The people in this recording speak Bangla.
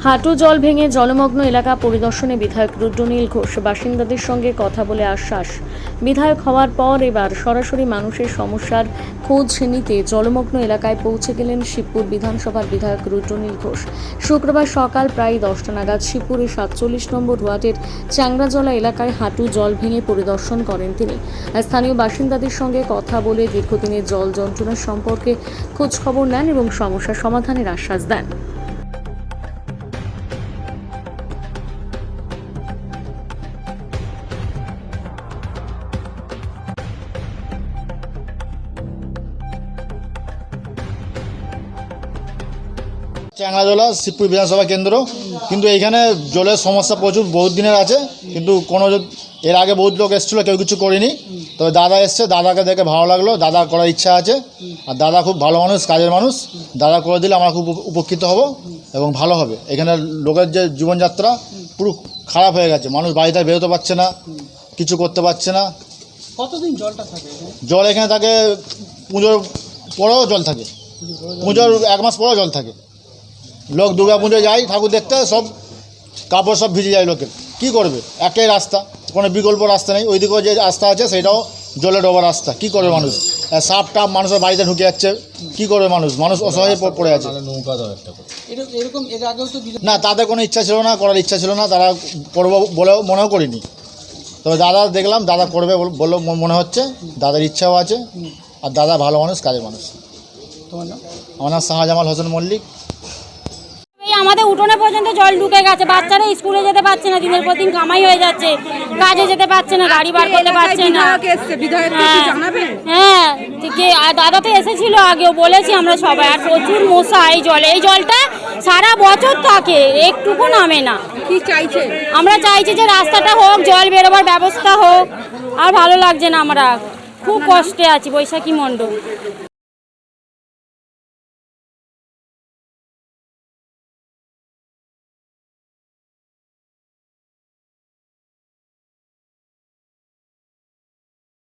হাঁটু জল ভেঙে জলমগ্ন এলাকা পরিদর্শনে বিধায়ক রুদ্রনীল ঘোষ। বাসিন্দাদের সঙ্গে কথা বলে আশ্বাস। বিধায়ক হওয়ার পর এবার সরাসরি মানুষের সমস্যার খোঁজ নিতে জলমগ্ন এলাকায় পৌঁছে গেলেন শিবপুর বিধানসভার বিধায়ক রুদ্রনীল ঘোষ। শুক্রবার সকাল প্রায় 10টা নাগাদ শিবপুরের 47 নম্বর ওয়ার্ডের চ্যাংরাজলা এলাকায় হাঁটু জল ভেঙে পরিদর্শন করেন তিনি। স্থানীয় বাসিন্দাদের সঙ্গে কথা বলে দীর্ঘদিনের জল যন্ত্রণা সম্পর্কে খোঁজ খবর নেন এবং সমস্যা সমাধানের আশ্বাস দেন। চ্যাংরাজলা শিবপুর বিধানসভা কেন্দ্র, কিন্তু এইখানে জলের সমস্যা প্রচুর বহুত দিনের আছে, কিন্তু এর আগে বহুত লোক এসেছিলো, কেউ কিছু করেনি। তবে দাদা এসছে, দাদাকে দেখে ভালো লাগলো, দাদা করার ইচ্ছা আছে। আর দাদা খুব ভালো মানুষ, কাজের মানুষ। দাদা করে দিলে আমরা খুব উপকৃত হব এবং ভালো হবে। এখানে লোকের যে জীবনযাত্রা পুরো খারাপ হয়ে গেছে, মানুষ বাড়িতে বেরোতে পারছে না, কিছু করতে পারছে না। কতদিন জলটা থাকে? জল এখানে থাকে পুজোর পরেও জল থাকে, পুজোর 1 মাস পরেও জল থাকে। লোক দুর্গা পুজো যায় ঠাকুর দেখতে, সব কাপড় সব ভিজে যায় লোকের। কী করবে? একটাই রাস্তা, কোনো বিকল্প রাস্তা নেই। ওইদিকেও যে রাস্তা আছে সেটাও জলে ডোবা রাস্তা। কী করবে মানুষ? সাপ টাপ মানুষের বাড়িতে ঢুকে যাচ্ছে, কী করবে মানুষ? মানুষ অসহায় পড়ে আছে। না, তাদের কোনো ইচ্ছা ছিল না, করার ইচ্ছা ছিল না, তারা করবো বলেও মনেও করিনি। তবে দাদা দেখলাম, দাদা করবে বলে মনে হচ্ছে, দাদার ইচ্ছাও আছে। আর দাদা ভালো মানুষ, কাজের মানুষ। আমার নাম শাহজামাল হোসেন মল্লিক। আমাদের উঠোনে পর্যন্ত জল ঢুকে গেছে, বাচ্চারা স্কুলে যেতে পারছে না, দিনের পর দিন কামাই হয়ে যাচ্ছে, কাজে যেতে পারছে না, গাড়ি বার করতে পারছে না। হ্যাঁ, দাদা তো এসেছিল আগেও, বলেছি আমরা সবাই। আর প্রচুর মশা এই জলে, এই জলটা সারা বছর থাকে, একটুকু নামে না। কি চাইছে? আমরা চাইছি যে রাস্তাটা হোক, জল বেরোবার ব্যবস্থা হোক। আর ভালো লাগছে না, আমরা খুব কষ্টে আছি। বৈশাখী মণ্ডল।